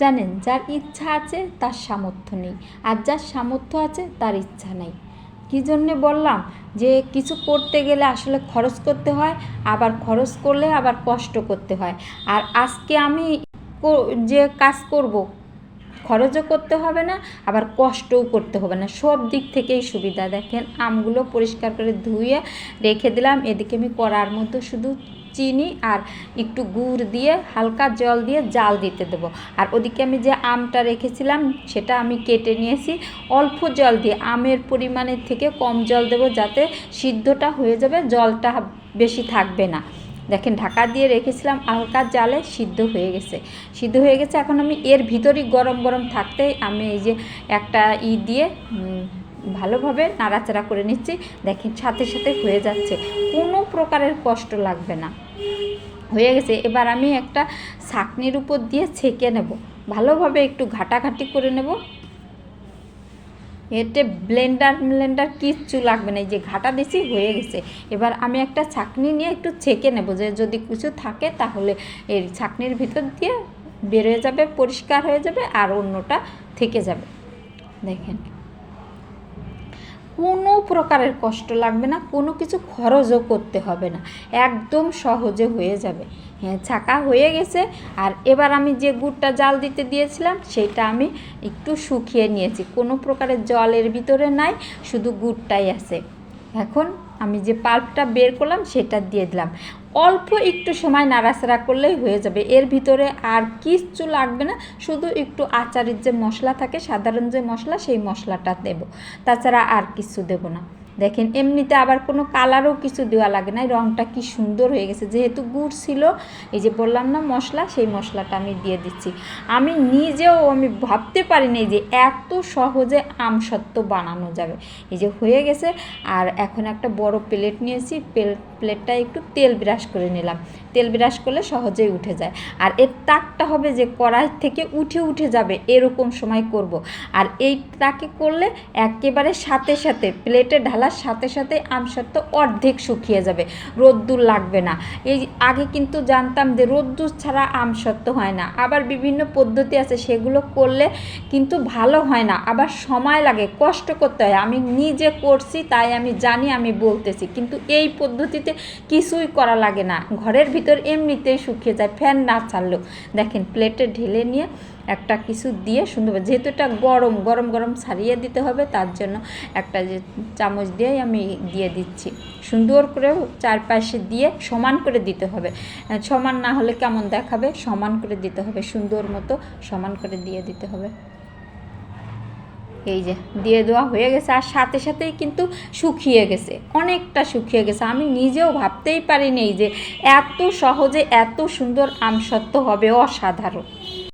জানেন, যার ইচ্ছা আছে তার সামর্থ্য নেই, আর যার সামর্থ্য আছে তার ইচ্ছা নেই। কী জন্যে বললাম যে কিছু করতে গেলে আসলে খরচ করতে হয়, আবার খরচ করলে আবার কষ্ট করতে হয়। আর আজকে আমি যে কাজ করব, খরচও করতে হবে না, আবার কষ্টও করতে হবে না, সব দিক থেকেই সুবিধা। দেখেন আমগুলো পরিষ্কার করে ধুয়ে রেখে দিলাম। এদিকে আমি কড়ার মধ্যে শুধু চিনি আর একটু গুড় দিয়ে হালকা জল দিয়ে জাল দিতে দেবো। আর ওদিকে আমি যে আমটা রেখেছিলাম সেটা আমি কেটে নিয়েছি অল্প জল দিয়ে, আমের পরিমাণের থেকে কম জল দেবো যাতে সিদ্ধটা হয়ে যাবে, জলটা বেশি থাকবে না। দেখেন ঢাকা দিয়ে রেখেছিলাম, হালকা জালে সিদ্ধ হয়ে গেছে। এখন আমি এর ভিতরেই গরম গরম থাকতেই আমি এই যে একটা দিয়ে ভালোভাবে নাড়াচাড়া করে নিচ্ছি। দেখেন সাথে সাথে হয়ে যাচ্ছে, কোনো প্রকারের কষ্ট লাগবে না, হয়ে গেছে। এবার আমি একটা ছাঁকনির উপর দিয়ে ছেঁকে নেব, ভালোভাবে একটু ঘাটাঘাটি করে নেব। এতে ব্লেন্ডার কিচ্ছু লাগবে না, এই যে ঘাটা দিছি হয়ে গেছে। এবার আমি একটা ছাঁকনি নিয়ে একটু ছেঁকে নেব, যে যদি কিছু থাকে তাহলে এই ছাঁকনির ভিতর দিয়ে বেরোয় যাবে, পরিষ্কার হয়ে যাবে, আর অন্যটা থেকে যাবে। দেখেন কোনো প্রকারের কষ্ট লাগবে না, কোনো কিছু খরচও করতে হবে না, একদম সহজে হয়ে যাবে। হ্যাঁ, ছাঁকা হয়ে গেছে। আর এবার আমি যে গুড়টা জাল দিতে দিয়েছিলাম সেটা আমি একটু শুকিয়ে নিয়েছি, কোনো প্রকারের জলের ভিতরে নাই, শুধু গুড়টাই আছে। এখন আমি যে পাল্পটা বের করলাম সেটা দিয়ে দিলাম, অল্প একটু সময় নাড়াচাড়া করলেই হয়ে যাবে। এর ভিতরে আর কিচ্ছু লাগবে না, শুধু একটু আচারের যে মশলা থাকে, সাধারণ যে মশলা, সেই মশলাটা দেব, তাছাড়া আর কিছু দেব না। দেখেন এমনিতে আবার কোনো কালারও কিছু দেওয়া লাগে না, রঙটা কি সুন্দর হয়ে গেছে, যেহেতু গুড় ছিল, এই যে বললাম না মশলা, সেই মশলাটা আমি দিয়ে দিচ্ছি। আমি নিজেও ভাবতে পারিনি যে এত সহজে আমসত্ত্ব বানানো যাবে। এই যে হয়ে গেছে। আর এখন একটা বড় প্লেট নিয়েছি, প্লেটটা একটু তেল ব্রাশ করে নিলাম, তেল ব্রাশ করলে সহজেই উঠে যায়। আর এর তাকটা হবে যে কড়াই থেকে উঠে যাবে, এরকম সময় করব। আর এই তাকে করলে একেবারে সাথে সাথে প্লেটে ঢালার সাথে সাথে আমসত্ত্ব অর্ধেক শুকিয়ে যাবে, রোদ্দুর লাগবে না। এই আগে কিন্তু জানতাম যে রোদ্দুর ছাড়া আমসত্ত্ব হয় না, আবার বিভিন্ন পদ্ধতি আছে, সেগুলো করলে কিন্তু ভালো হয় না, আবার সময় লাগে, কষ্ট করতে হয়। আমি নিজে করছি তাই আমি জানি, আমি বলতেছি, কিন্তু এই পদ্ধতিতে কিছুই করা লাগে না, ঘরের ভিতর এমনিতেই শুকিয়ে যায়, ফ্যান না ছাড়লেও। দেখেন প্লেটে ঢেলে নিয়ে একটা কিছু দিয়ে সুন্দর, যেহেতু এটা গরম গরম গরম ছাড়িয়ে দিতে হবে, তার জন্য একটা যে চামচ দিয়েই আমি দিয়ে দিচ্ছি, সুন্দর করে চারপাশে দিয়ে সমান করে দিতে হবে। সমান না হলে কেমন দেখাবে, সমান করে দিতে হবে, সুন্দর মতো সমান করে দিয়ে দিতে হবে। এই যে দিয়ে দেওয়া হয়ে গেছে, আর সাথে সাথেই কিন্তু শুকিয়ে গেছে, অনেকটা শুকিয়ে গেছে। আমি নিজেও ভাবতেই পারিনি যে এত সহজে এত সুন্দর আমসত্ত্ব হবে, অসাধারণ।